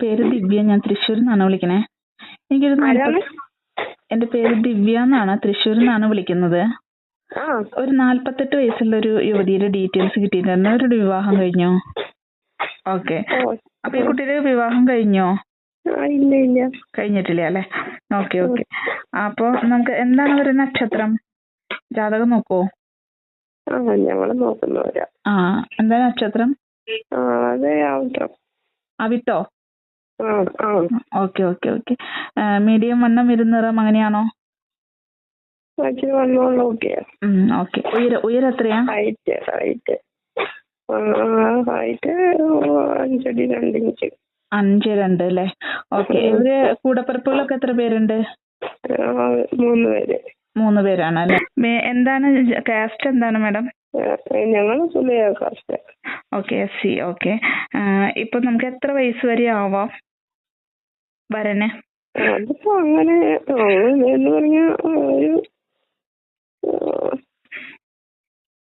പേര് ദിവ്യ. ഞാൻ തൃശ്ശൂരിൽ നിന്നാണ് വിളിക്കണേ. എനിക്കൊരു ആരാണ്? എന്റെ പേര് ദിവ്യ എന്നാണ്. തൃശ്ശൂരിൽ നിന്നാണ് വിളിക്കുന്നത്. ആ ഒരു 48 വയസ്സുള്ള ഒരു യുവതിയുടെ ഡീറ്റെയിൽസ് കിട്ടിയിട്ടുണ്ട്. അവരുടെ വിവാഹം കഴിഞ്ഞോ? ഓക്കെ. ഓ, അപ്പൊ ഈ കുട്ടിയുടെ വിവാഹം കഴിഞ്ഞോ? ഇല്ല ഇല്ല. കഴിഞ്ഞിട്ടില്ല അല്ലെ? Okay okay. അപ്പൊ നമുക്ക് എന്താണ് അവരുടെ നക്ഷത്രം? ജാതകം നോക്കുവോ? ആ ഞങ്ങള് നോക്കുന്നവരാ. ആ, എന്താ നക്ഷത്രം? ആ അതെ ഔട്ടർ. അവിട്ടോ? ആ ആ ഓക്കെ ഓക്കെ ഓക്കെ. മീഡിയം വണ്ണം, ഇരുനിറം അങ്ങനെയാണോ? ഇച്ചിരി വണ്ണമുള്ള കുട്ടിയാ. ഓക്കെ. ഉയരം എത്രയാ? ഹൈറ്റ് 5 അടി 2 ഇഞ്ച്. 5'2" അല്ലേ? ഓക്കെ. ഇവര് കൂടപ്പിറപ്പുകളൊക്കെ എത്ര പേരുണ്ട്? 3 പേര്. 3 പേരാണ് അല്ലേ? എന്താണ് കാസ്റ്റ് എന്താണ് മാഡം? ഞങ്ങള് പുള്ളിയ കാസ്റ്റ്. Okay, SC. ഓക്കെ. ഇപ്പൊ നമുക്ക് എത്ര വയസ്സ് വരെ ആവാം വരന്? അതിപ്പോ അങ്ങനെ എന്ന് പറഞ്ഞ ഒരു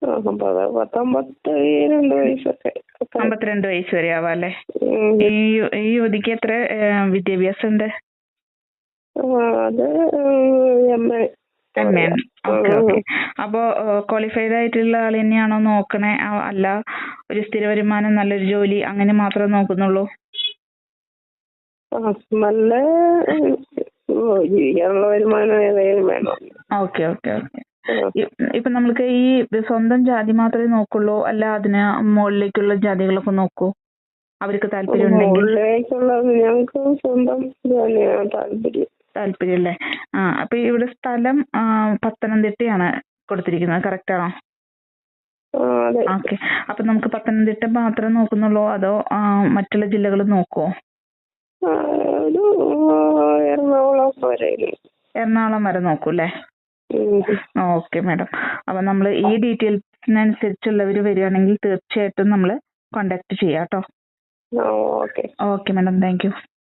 52 വയസ്സൊക്കെ. 52 വയസ്സ് വരെ ആവാം അല്ലേ? ഈ യുവതിക്ക് എത്ര വിദ്യാഭ്യാസം ഉണ്ട്? അത് MA. Okay okay. അപ്പോ ക്വാളിഫൈഡ് ആയിട്ടുള്ള ആൾ തന്നെയാണോ നോക്കണേ? അല്ല ഒരു സ്ഥിര വരുമാനം, നല്ലൊരു ജോലി അങ്ങനെ മാത്രമേ നോക്കുന്നുള്ളൂ? നല്ല ജീവിക്കാനുള്ള വരുമാനം ഏതെങ്കിലും വേണം. Okay okay okay. ഇപ്പൊ നമ്മൾക്ക് ഈ സ്വന്തം ജാതി മാത്രമേ നോക്കുള്ളൂ, അല്ല അതിന് മുകളിലേക്കുള്ള ജാതികളൊക്കെ നോക്കൂ? അവർക്ക് താല്പര്യം ഉണ്ടെങ്കിൽ? മുകളിലേക്കുള്ളത് ഞങ്ങൾക്ക് സ്വന്തം താല്പര്യം അല്ലേ? അപ്പൊ ഇവിടെ സ്ഥലം പത്തനംതിട്ടയാണ് കൊടുത്തിരിക്കുന്നത്, കറക്റ്റ് ആണോ? ഓക്കെ. അപ്പൊ നമുക്ക് പത്തനംതിട്ട മാത്രമേ നോക്കുന്നുള്ളൂ, അതോ മറ്റുള്ള ജില്ലകൾ നോക്കുവോ? എറണാകുളം വരെ നോക്കൂല്ലേ? Okay madam. അപ്പൊ നമ്മൾ ഈ ഡീറ്റെയിൽസിനനുസരിച്ചുള്ളവർ വരികയാണെങ്കിൽ തീർച്ചയായിട്ടും നമ്മൾ കോണ്ടാക്ട് ചെയ്യാം കേട്ടോ. Okay madam, thank you.